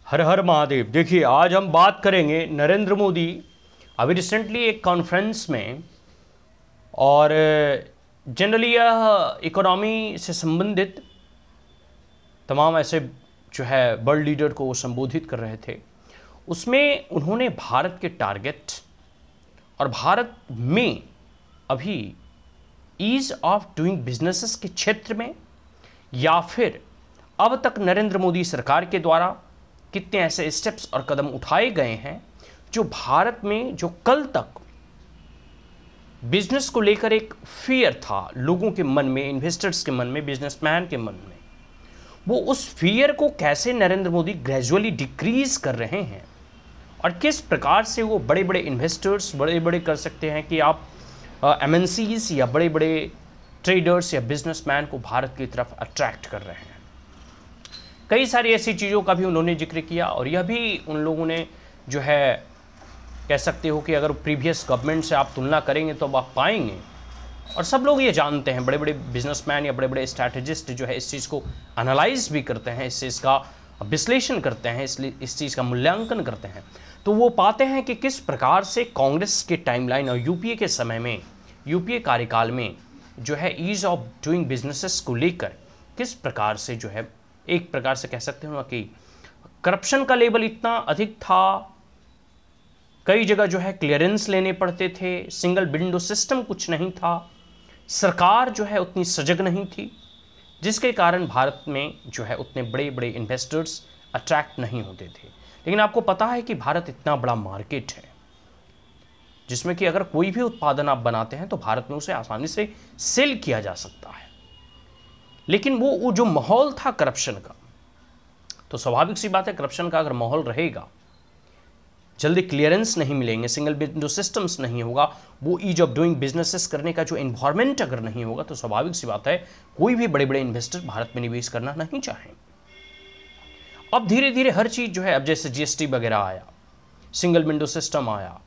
हर हर महादेव। देखिए, आज हम बात करेंगे नरेंद्र मोदी अभी रिसेंटली एक कॉन्फ्रेंस में, और जनरली यह इकोनॉमी से संबंधित तमाम ऐसे जो है वर्ल्ड लीडर को संबोधित कर रहे थे। उसमें उन्होंने भारत के टारगेट और भारत में अभी ईज ऑफ डूइंग बिजनेसेस के क्षेत्र में, या फिर अब तक नरेंद्र मोदी सरकार के द्वारा कितने ऐसे स्टेप्स और कदम उठाए गए हैं जो भारत में, जो कल तक बिजनेस को लेकर एक फियर था लोगों के मन में, इन्वेस्टर्स के मन में, बिजनेसमैन के मन में, वो उस फियर को कैसे नरेंद्र मोदी ग्रेजुअली डिक्रीज कर रहे हैं और किस प्रकार से वो बड़े बड़े इन्वेस्टर्स, बड़े बड़े कर सकते हैं कि आप एमएनसीज या बड़े बड़े ट्रेडर्स या बिजनेसमैन को भारत की तरफ अट्रैक्ट कर रहे हैं। कई सारी ऐसी चीज़ों का भी उन्होंने जिक्र किया, और यह भी उन लोगों ने जो है कह सकते हो कि अगर प्रीवियस गवर्नमेंट से आप तुलना करेंगे तो अब आप पाएंगे, और सब लोग ये जानते हैं, बड़े बड़े बिजनेसमैन या बड़े बड़े स्ट्रैटेजिस्ट जो है इस चीज़ को एनालाइज भी करते हैं, इस चीज़ का विश्लेषण करते हैं, इसलिए इस चीज़ का मूल्यांकन करते हैं, तो वो पाते हैं कि किस प्रकार से कांग्रेस के टाइमलाइन और यूपीए के समय में, यूपीए कार्यकाल में जो है ईज ऑफ डूइंग बिजनेसेस को लेकर किस प्रकार से जो है एक प्रकार से कह सकते हो कि करप्शन का लेवल इतना अधिक था, कई जगह जो है क्लियरेंस लेने पड़ते थे, सिंगल विंडो सिस्टम कुछ नहीं था, सरकार जो है उतनी सजग नहीं थी, जिसके कारण भारत में जो है उतने बड़े बड़े इन्वेस्टर्स अट्रैक्ट नहीं होते थे। लेकिन आपको पता है कि भारत इतना बड़ा मार्केट है जिसमें कि अगर कोई भी उत्पादन आप बनाते हैं तो भारत में उसे आसानी से सेल किया जा सकता है। लेकिन वो जो माहौल था करप्शन का, तो स्वाभाविक सी बात है, करप्शन का अगर माहौल रहेगा, जल्दी क्लियरेंस नहीं मिलेंगे, सिंगल विंडो सिस्टम्स नहीं होगा, वो ईज ऑफ डूइंग बिजनेसेस करने का जो एनवायरमेंट अगर नहीं होगा, तो स्वाभाविक सी बात है कोई भी बड़े बड़े इन्वेस्टर भारत में निवेश करना नहीं चाहें। अब धीरे धीरे हर चीज़ जो है, अब जैसे जीएसटी वगैरह आया, सिंगल विंडो सिस्टम आया,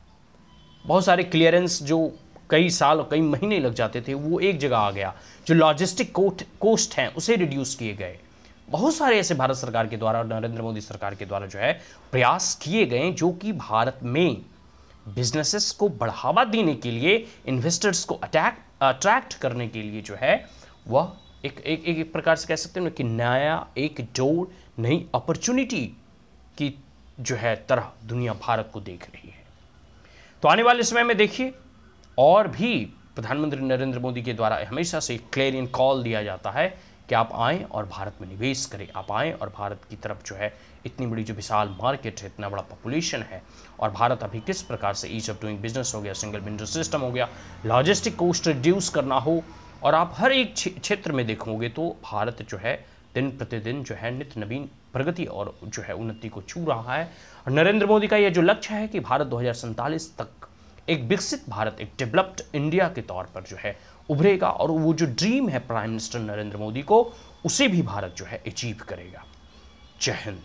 बहुत सारे क्लियरेंस जो कई साल और कई महीने लग जाते थे वो एक जगह आ गया, जो लॉजिस्टिक कोस्ट हैं उसे रिड्यूस किए गए। बहुत सारे ऐसे भारत सरकार के द्वारा और नरेंद्र मोदी सरकार के द्वारा जो है प्रयास किए गए जो कि भारत में बिजनेसेस को बढ़ावा देने के लिए, इन्वेस्टर्स को अट्रैक्ट करने के लिए जो है वह एक प्रकार से कह सकते हैं कि नया एक डोर, नई अपॉर्चुनिटी की जो है तरह दुनिया भारत को देख रही है। तो आने वाले समय में देखिए, और भी प्रधानमंत्री नरेंद्र मोदी के द्वारा हमेशा से क्लेरियन कॉल दिया जाता है कि आप आएँ और भारत में निवेश करें, आप आएँ और भारत की तरफ जो है इतनी बड़ी जो विशाल मार्केट है, इतना बड़ा पॉपुलेशन है, और भारत अभी किस प्रकार से ईज ऑफ डूइंग बिजनेस हो गया, सिंगल विंडो सिस्टम हो गया, लॉजिस्टिक कोस्ट रिड्यूस करना हो, और आप हर एक क्षेत्र में देखोगे तो भारत जो है दिन प्रतिदिन जो है नित्य नवीन प्रगति और जो है उन्नति को छू रहा है। और नरेंद्र मोदी का यह जो लक्ष्य है कि भारत 2047 तक एक विकसित भारत, एक डेवलप्ड इंडिया के तौर पर जो है उभरेगा, और वो जो ड्रीम है प्राइम मिनिस्टर नरेंद्र मोदी को, उसे भी भारत जो है अचीव करेगा। जय हिंद।